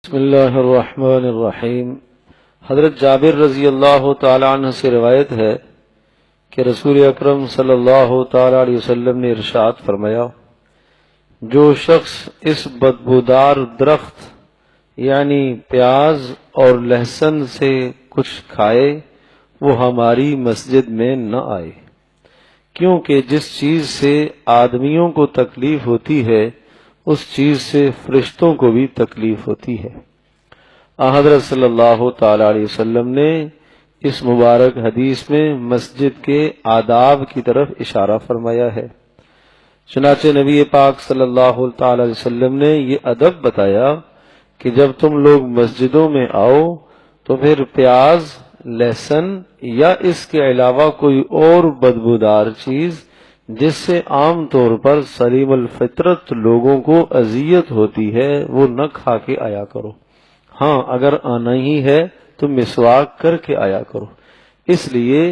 بسم اللہ الرحمن الرحیم۔ حضرت جابر رضی اللہ تعالی عنہ سے روایت ہے کہ رسول اکرم صلی اللہ تعالی علیہ وسلم نے ارشاد فرمایا، جو شخص اس بدبودار درخت یعنی پیاز اور لہسن سے کچھ کھائے وہ ہماری مسجد میں نہ آئے، کیونکہ جس چیز سے آدمیوں کو تکلیف ہوتی ہے اس چیز سے فرشتوں کو بھی تکلیف ہوتی ہے۔ حضرت صلی اللہ تعالی علیہ وسلم نے اس مبارک حدیث میں مسجد کے آداب کی طرف اشارہ فرمایا ہے۔ چنانچہ نبی پاک صلی اللہ تعالی علیہ وسلم نے یہ ادب بتایا کہ جب تم لوگ مسجدوں میں آؤ تو پھر پیاز، لہسن یا اس کے علاوہ کوئی اور بدبودار چیز جس سے عام طور پر سلیم الفطرت لوگوں کو اذیت ہوتی ہے وہ نہ کھا کے آیا کرو۔ ہاں اگر آنا ہی ہے تو مسواک کر کے آیا کرو، اس لیے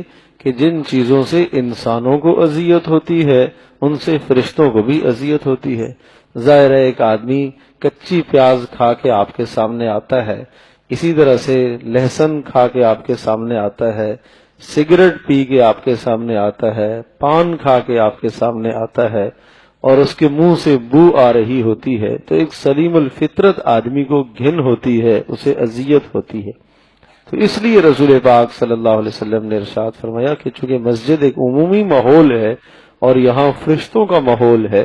کہ جن چیزوں سے انسانوں کو اذیت ہوتی ہے ان سے فرشتوں کو بھی اذیت ہوتی ہے۔ ظاہر ہے ایک آدمی کچی پیاز کھا کے آپ کے سامنے آتا ہے، اسی طرح سے لہسن کھا کے آپ کے سامنے آتا ہے، سگریٹ پی کے آپ کے سامنے آتا ہے، پان کھا کے آپ کے سامنے آتا ہے اور اس کے منہ سے بو آ رہی ہوتی ہے، تو ایک سلیم الفطرت آدمی کو گھن ہوتی ہے، اسے اذیت ہوتی ہے۔ تو اس لیے رسول پاک صلی اللہ علیہ وسلم نے ارشاد فرمایا کہ چونکہ مسجد ایک عمومی ماحول ہے اور یہاں فرشتوں کا ماحول ہے،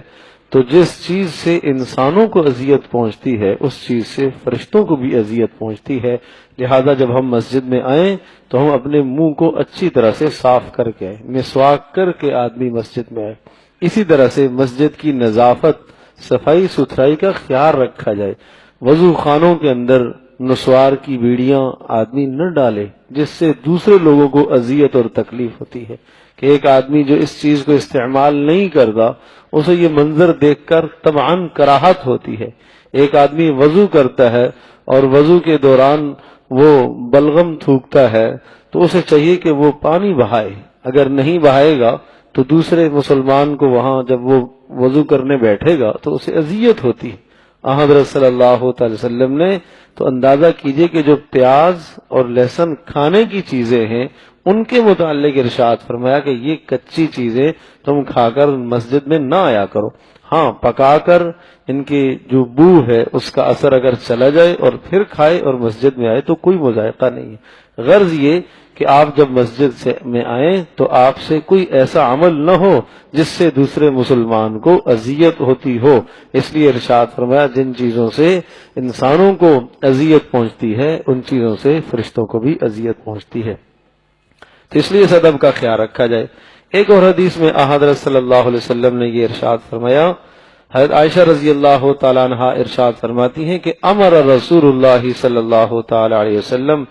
تو جس چیز سے انسانوں کو اذیت پہنچتی ہے اس چیز سے فرشتوں کو بھی اذیت پہنچتی ہے، لہذا جب ہم مسجد میں آئیں تو ہم اپنے منہ کو اچھی طرح سے صاف کر کے آئیں، مسواک کر کے آدمی مسجد میں آئے۔ اسی طرح سے مسجد کی نظافت، صفائی ستھرائی کا خیال رکھا جائے۔ وضو خانوں کے اندر نسوار کی بیڑیاں آدمی نہ ڈالے جس سے دوسرے لوگوں کو اذیت اور تکلیف ہوتی ہے، کہ ایک آدمی جو اس چیز کو استعمال نہیں کرتا اسے یہ منظر دیکھ کر طبعاً کراہت ہوتی ہے۔ ایک آدمی وضو کرتا ہے اور وضو کے دوران وہ بلغم تھوکتا ہے تو اسے چاہیے کہ وہ پانی بہائے، اگر نہیں بہائے گا تو دوسرے مسلمان کو وہاں جب وہ وضو کرنے بیٹھے گا تو اسے اذیت ہوتی ہے۔ حضرت صلی اللہ تعالی وسلم نے تو اندازہ کیجئے کہ جو پیاز اور لہسن کھانے کی چیزیں ہیں ان کے متعلق ارشاد فرمایا کہ یہ کچی چیزیں تم کھا کر مسجد میں نہ آیا کرو۔ ہاں پکا کر ان کی جو بو ہے اس کا اثر اگر چلا جائے اور پھر کھائے اور مسجد میں آئے تو کوئی مذائقہ نہیں ہے۔ غرض یہ کہ آپ جب مسجد سے میں آئیں تو آپ سے کوئی ایسا عمل نہ ہو جس سے دوسرے مسلمان کو اذیت ہوتی ہو، اس لیے ارشاد فرمایا جن چیزوں سے انسانوں کو اذیت پہنچتی ہے ان چیزوں سے فرشتوں کو بھی اذیت پہنچتی ہے، تو اس لیے اس ادب کا خیال رکھا جائے۔ ایک اور حدیث میں حضرت صلی اللہ علیہ وسلم نے یہ ارشاد فرمایا، حضرت عائشہ رضی اللہ تعالی عنہا ارشاد فرماتی ہیں کہ امر رسول اللہ صلی اللہ تعالی علیہ وسلم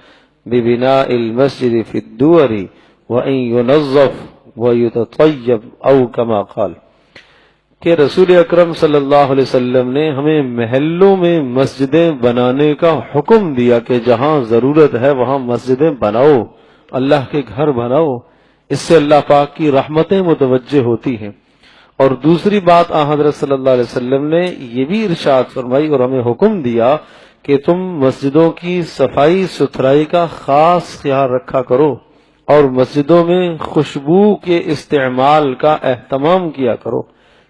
ببناء المسجد فی الدور وان ينظف ويتطیب او کما قال، کہ رسول اکرم صلی اللہ علیہ وسلم نے ہمیں محلوں میں مسجدیں بنانے کا حکم دیا کہ جہاں ضرورت ہے وہاں مسجدیں بناؤ، اللہ کے گھر بناؤ، اس سے اللہ پاک کی رحمتیں متوجہ ہوتی ہیں۔ اور دوسری بات حضرت صلی اللہ علیہ وسلم نے یہ بھی ارشاد فرمائی اور ہمیں حکم دیا کہ تم مسجدوں کی صفائی ستھرائی کا خاص خیال رکھا کرو اور مسجدوں میں خوشبو کے استعمال کا اہتمام کیا کرو،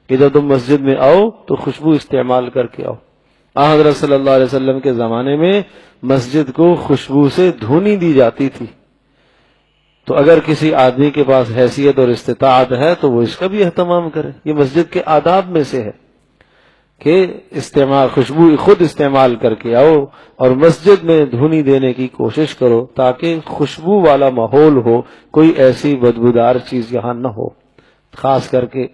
کہ جب تم مسجد میں آؤ تو خوشبو استعمال کر کے آؤ۔ حضرت صلی اللہ علیہ وسلم کے زمانے میں مسجد کو خوشبو سے دھونی دی جاتی تھی، تو اگر کسی آدمی کے پاس حیثیت اور استطاعت ہے تو وہ اس کا بھی اہتمام کرے۔ یہ مسجد کے آداب میں سے ہے کہ خوشبو خود استعمال کر کے آؤ اور مسجد میں دھونی دینے کی کوشش کرو تاکہ خوشبو والا ماحول ہو، کوئی ایسی بدبودار چیز یہاں نہ ہو۔ خاص کر کے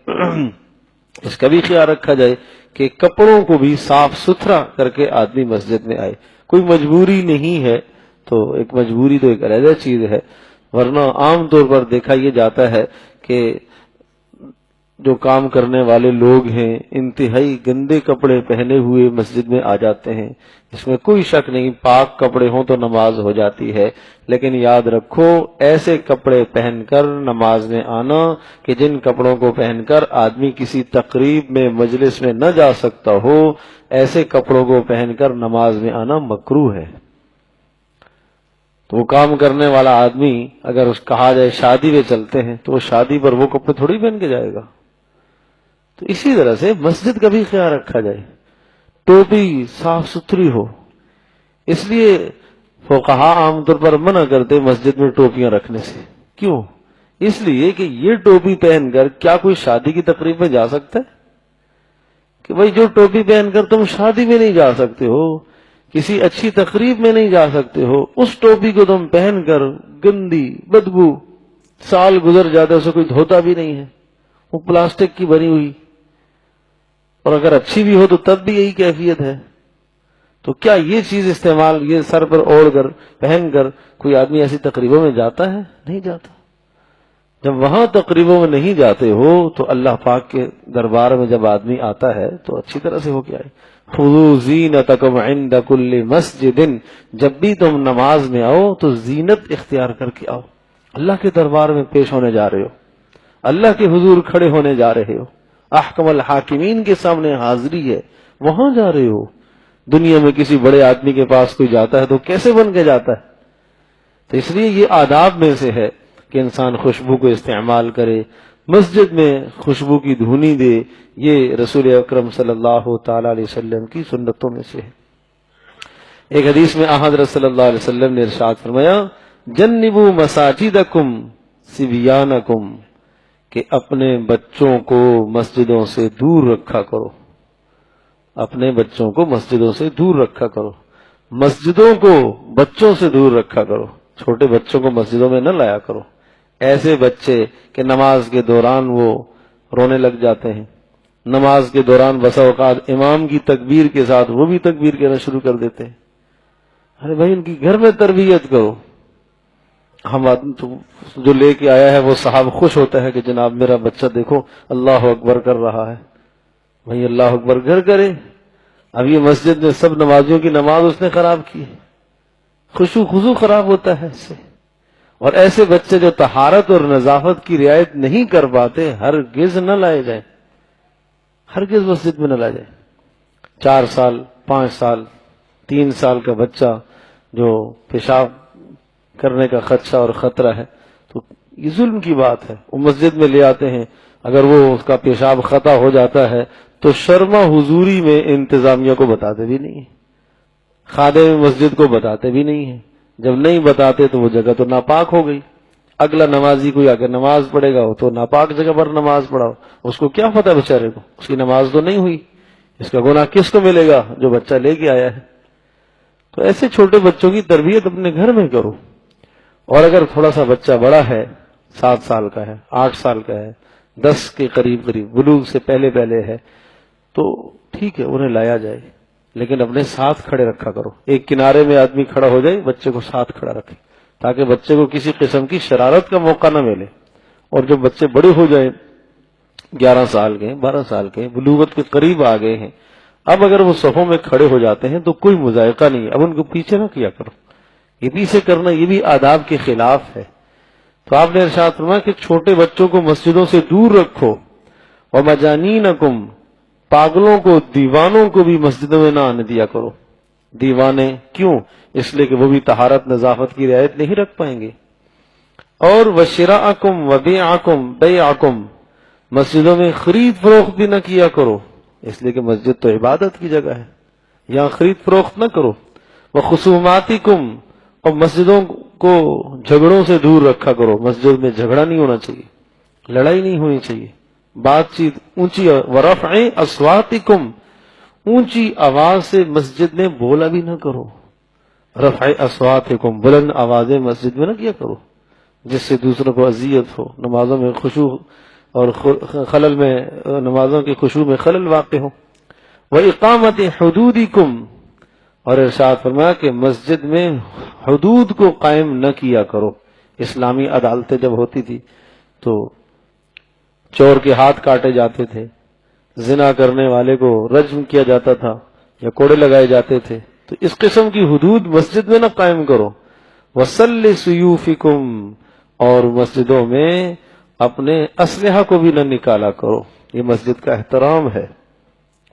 اس کا بھی خیال رکھا جائے کہ کپڑوں کو بھی صاف ستھرا کر کے آدمی مسجد میں آئے۔ کوئی مجبوری نہیں ہے تو ایک مجبوری تو ایک علیحدہ چیز ہے، ورنہ عام طور پر دیکھا یہ جاتا ہے کہ جو کام کرنے والے لوگ ہیں انتہائی گندے کپڑے پہنے ہوئے مسجد میں آ جاتے ہیں، اس میں کوئی شک نہیں، پاک کپڑے ہوں تو نماز ہو جاتی ہے، لیکن یاد رکھو ایسے کپڑے پہن کر نماز میں آنا کہ جن کپڑوں کو پہن کر آدمی کسی تقریب میں مجلس میں نہ جا سکتا ہو، ایسے کپڑوں کو پہن کر نماز میں آنا مکروہ ہے۔ تو وہ کام کرنے والا آدمی اگر اس کہا جائے شادی میں چلتے ہیں تو وہ شادی پر وہ کپڑے تھوڑی پہن کے جائے گا۔ تو اسی طرح سے مسجد کا بھی خیال رکھا جائے، ٹوپی صاف ستھری ہو۔ اس لیے فقہا عام طور پر منع کرتے مسجد میں ٹوپیاں رکھنے سے۔ کیوں؟ اس لیے کہ یہ ٹوپی پہن کر کیا کوئی شادی کی تقریب میں جا سکتا ہے؟ کہ بھئی جو ٹوپی پہن کر تم شادی میں نہیں جا سکتے ہو، کسی اچھی تقریب میں نہیں جا سکتے ہو، اس ٹوپی کو تم پہن کر گندی بدبو سال گزر جاتا ہے، اسے کوئی دھوتا بھی نہیں ہے، وہ پلاسٹک کی بنی ہوئی، اور اگر اچھی بھی ہو تو تب بھی یہی کیفیت ہے۔ تو کیا یہ چیز استعمال یہ سر پر اوڑھ کر پہن کر کوئی آدمی ایسی تقریبوں میں جاتا ہے؟ نہیں جاتا۔ جب وہاں تقریبوں میں نہیں جاتے ہو تو اللہ پاک کے دربار میں جب آدمی آتا ہے تو اچھی طرح سے ہو کے آئے۔ خذوا زینتکم عند کل مسجد، جب بھی تم نماز میں آؤ تو زینت اختیار کر کے آؤ، اللہ کے دربار میں پیش ہونے جا رہے ہو، اللہ کے حضور کھڑے ہونے جا رہے ہو، احکم الحاکمین کے سامنے حاضری ہے، وہاں جا رہے ہو۔ دنیا میں کسی بڑے آدمی کے پاس کوئی جاتا ہے تو کیسے بن کے جاتا ہے؟ تو اس لیے یہ آداب میں سے ہے کہ انسان خوشبو کو استعمال کرے، مسجد میں خوشبو کی دھونی دے، یہ رسول اکرم صلی اللہ تعالی علیہ وسلم کی سنتوں میں سے ہے۔ ایک حدیث میں حضرت صلی اللہ علیہ وسلم نے ارشاد فرمایا، جنبوا مساجدکم صبیانکم، کہ اپنے بچوں کو مسجدوں سے دور رکھا کرو، اپنے بچوں کو مسجدوں سے دور رکھا کرو، مسجدوں کو بچوں سے دور رکھا کرو، چھوٹے بچوں کو مسجدوں میں نہ لایا کرو، ایسے بچے کہ نماز کے دوران وہ رونے لگ جاتے ہیں، نماز کے دوران بسا اوقات امام کی تکبیر کے ساتھ وہ بھی تکبیر کہنا شروع کر دیتے ہیں۔ ارے بھائی ان کی گھر میں تربیت کرو۔ ہم جو لے کے آیا ہے وہ صاحب خوش ہوتا ہے کہ جناب میرا بچہ دیکھو اللہ اکبر کر رہا ہے، بھائی اللہ اکبر گھر کرے، اب یہ مسجد میں سب نمازیوں کی نماز اس نے خراب کی، خشوع خضوع خراب ہوتا ہے اس سے۔ اور ایسے بچے جو طہارت اور نظافت کی رعایت نہیں کر پاتے ہرگز نہ لائے جائیں، ہرگز مسجد میں نہ لائے جائیں۔ 4 سال 5 سال 3 سال کا بچہ جو پیشاب کرنے کا خدشہ اور خطرہ ہے تو یہ ظلم کی بات ہے، وہ مسجد میں لے آتے ہیں، اگر وہ اس کا پیشاب خطا ہو جاتا ہے تو شرما حضوری میں انتظامیہ کو بتاتے بھی نہیں ہیں، خادم مسجد کو بتاتے بھی نہیں ہیں، جب نہیں بتاتے تو وہ جگہ تو ناپاک ہو گئی، اگلا نمازی کوئی آ کر نماز پڑھے گا وہ تو ناپاک جگہ پر نماز پڑھاؤ، اس کو کیا پتہ بیچارے کو، اس کی نماز تو نہیں ہوئی، اس کا گناہ کس کو ملے گا؟ جو بچہ لے کے آیا ہے۔ تو ایسے چھوٹے بچوں کی تربیت اپنے گھر میں کرو، اور اگر تھوڑا سا بچہ بڑا ہے، 7 سال کا ہے، 8 سال کا ہے، 10 کے قریب بلوغ سے پہلے ہے تو ٹھیک ہے انہیں لایا جائے، لیکن اپنے ساتھ کھڑے رکھا کرو، ایک کنارے میں آدمی کھڑا ہو جائے، بچے کو ساتھ کھڑا رکھے تاکہ بچے کو کسی قسم کی شرارت کا موقع نہ ملے۔ اور جب بچے بڑے ہو جائیں، 11 سال کے 12 سال کے بلوغت کے قریب آ گئے ہیں، اب اگر وہ صفوں میں کھڑے ہو جاتے ہیں تو کوئی مذائقہ نہیں، اب ان کو پیچھے نہ کیا کرو، یہ پیچھے کرنا یہ بھی آداب کے خلاف ہے۔ تو آپ نے ارشاد فرمایا کہ چھوٹے بچوں کو مسجدوں سے دور رکھو، وَمَجَانِينَكُمْ، پاگلوں کو دیوانوں کو بھی مسجدوں میں نہ آنے دیا کرو۔ دیوانے کیوں؟ اس لیے کہ وہ بھی طہارت نظافت کی رعایت نہیں رکھ پائیں گے۔ اور وَشِرَاءَكُمْ وَبِيعَكُمْ بَيْعَكُمْ، مسجدوں میں خرید فروخت بھی نہ کیا کرو، اس لیے کہ مسجد تو عبادت کی جگہ ہے، یہاں خرید فروخت نہ کرو۔ وَخُصُومَاتِكُمْ، اور مسجدوں کو جھگڑوں سے دور رکھا کرو، مسجد میں جھگڑا نہیں ہونا چاہیے، لڑائی نہیں ہونی چاہیے، بات چیت اونچی، ورفع اصواتکم، اونچی آواز سے مسجد میں بولا بھی نہ کرو، رفع اصواتکم، بلند آوازیں مسجد میں نہ کیا کرو جس سے دوسروں کو اذیت ہو، نمازوں میں خشوع اور خلل میں، نمازوں کی خشوع میں خلل واقع ہو۔ وَإِقَامَةِ حُدُودِكُمْ، اور ارشاد فرمایا کہ مسجد میں حدود کو قائم نہ کیا کرو۔ اسلامی عدالتیں جب ہوتی تھی چور کے ہاتھ کاٹے جاتے تھے، زنا کرنے والے کو رجم کیا جاتا تھا یا کوڑے لگائے جاتے تھے. تو اس قسم کی حدود مسجد میں نہ قائم کرو. وَصَلِّ سُيُوفِكُمْ، اور مسجدوں میں اپنے اسلحہ کو بھی نہ نکالا کرو. یہ مسجد کا احترام ہے.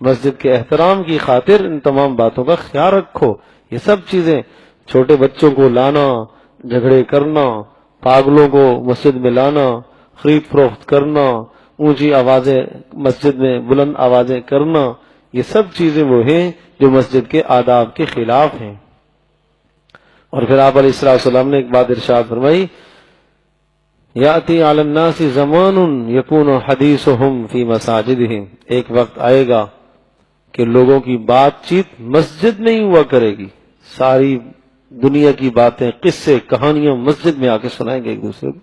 مسجد کے احترام کی خاطر ان تمام باتوں کا خیال رکھو. یہ سب چیزیں، چھوٹے بچوں کو لانا، جھگڑے کرنا، پاگلوں کو مسجد میں لانا، خرید فروخت کرنا، اونچی آوازیں مسجد میں بلند آوازیں کرنا، یہ سب چیزیں وہ ہیں جو مسجد کے آداب کے خلاف ہیں. اور پھر آپ علیہ السلام نے ایک بات ارشاد فرمائی، یاتی علی الناس زمان یکون حدیثہم فی مساجدہم، ایک وقت آئے گا کہ لوگوں کی بات چیت مسجد میں ہی ہوا کرے گی. ساری دنیا کی باتیں، قصے، کہانیاں مسجد میں آ کے سنائیں گے ایک دوسرے کو.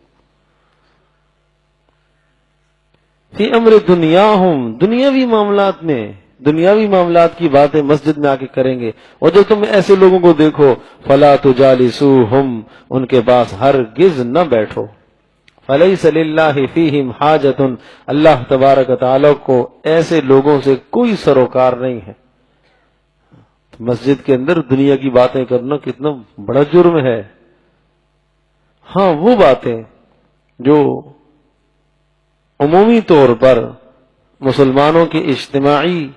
فی امر دنیاہم، دنیاوی معاملات میں، دنیاوی معاملات کی باتیں مسجد میں آ کے کریں گے. اور جب تم ایسے لوگوں کو دیکھو، فلا تجالسوہم، ان کے پاس ہرگز نہ بیٹھو. فلیس للہ فیہم حاجۃ، اللہ تبارک و تعالی کو ایسے لوگوں سے کوئی سروکار نہیں ہے. مسجد کے اندر دنیا کی باتیں کرنا کتنا بڑا جرم ہے. ہاں، وہ باتیں جو عمومی طور پر مسلمانوں کے اجتماعی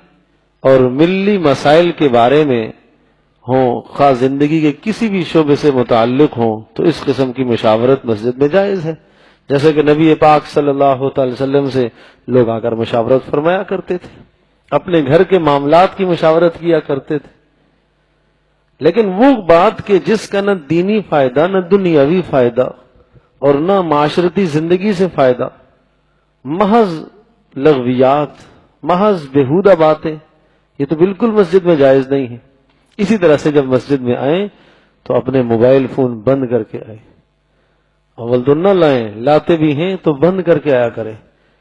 اور ملی مسائل کے بارے میں ہوں، خاص زندگی کے کسی بھی شعبے سے متعلق ہوں، تو اس قسم کی مشاورت مسجد میں جائز ہے. جیسے کہ نبی پاک صلی اللہ تعالی وسلم سے لوگ آ کر مشاورت فرمایا کرتے تھے، اپنے گھر کے معاملات کی مشاورت کیا کرتے تھے. لیکن وہ بات کہ جس کا نہ دینی فائدہ، نہ دنیاوی فائدہ، اور نہ معاشرتی زندگی سے فائدہ، محض لغویات، محض بیہودہ باتیں، یہ تو بالکل مسجد میں جائز نہیں ہے. اسی طرح سے جب مسجد میں آئیں تو اپنے موبائل فون بند کر کے آئیں. اول تو نہ لائیں، لاتے بھی ہیں تو بند کر کے آیا کریں.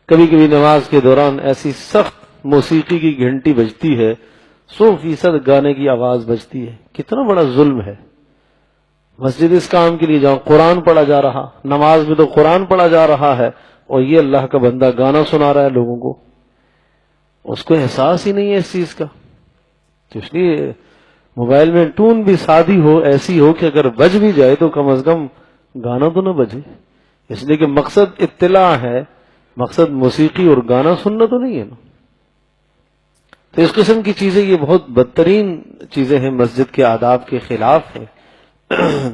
کبھی کبھی نماز کے دوران ایسی سخت موسیقی کی گھنٹی بجتی ہے، 100% گانے کی آواز بجتی ہے. کتنا بڑا ظلم ہے. مسجد اس کام کے لیے جاؤ، قرآن پڑھا جا رہا، نماز میں تو قرآن پڑھا جا رہا ہے، اور یہ اللہ کا بندہ گانا سنا رہا ہے لوگوں کو. اس کو احساس ہی نہیں ہے اس چیز کا. تو اس لیے موبائل میں ٹون بھی سادی ہو، ایسی ہو کہ اگر بج بھی جائے تو کم از کم گانا تو نہ بجے. اس لیے کہ مقصد اطلاع ہے، مقصد موسیقی اور گانا سننا تو نہیں ہے نا. تو اس قسم کی چیزیں یہ بہت بدترین چیزیں ہیں، مسجد کے آداب کے خلاف ہیں.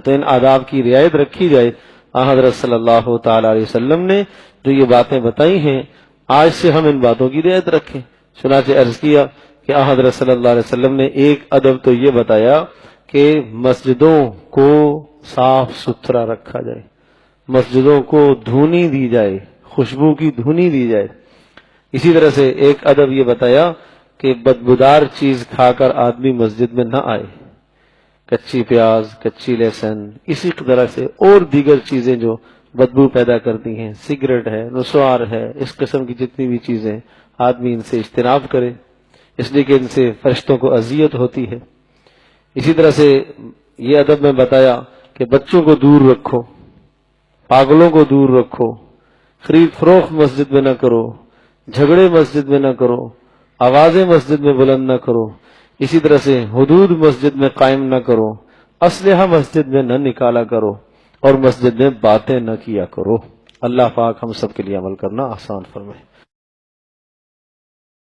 تو ان آداب کی رعایت رکھی جائے. حضرت صلی اللہ تعالی علیہ وسلم نے جو یہ باتیں بتائی ہیں، آج سے ہم ان باتوں کی رعایت رکھیں. چنانچہ عرض کیا کہ حضرت صلی اللہ علیہ وسلم نے ایک ادب تو یہ بتایا کہ مسجدوں کو صاف ستھرا رکھا جائے، مسجدوں کو دھونی دی جائے، خوشبو کی دھونی دی جائے. اسی طرح سے ایک ادب یہ بتایا کہ بدبودار چیز کھا کر آدمی مسجد میں نہ آئے. کچی پیاز، کچی لہسن، اسی طرح سے اور دیگر چیزیں جو بدبو پیدا کرتی ہیں، سگریٹ ہے، نسوار ہے، اس قسم کی جتنی بھی چیزیں، آدمی ان سے اجتناب کرے، اس لیے کہ ان سے فرشتوں کو اذیت ہوتی ہے. اسی طرح سے یہ ادب میں بتایا کہ بچوں کو دور رکھو، پاگلوں کو دور رکھو، خرید فروخت مسجد میں نہ کرو، جھگڑے مسجد میں نہ کرو، آوازیں مسجد میں بلند نہ کرو. اسی طرح سے حدود مسجد میں قائم نہ کرو، اسلحہ مسجد میں نہ نکالا کرو، اور مسجد میں باتیں نہ کیا کرو. اللہ پاک ہم سب کے لیے عمل کرنا آسان فرمائے.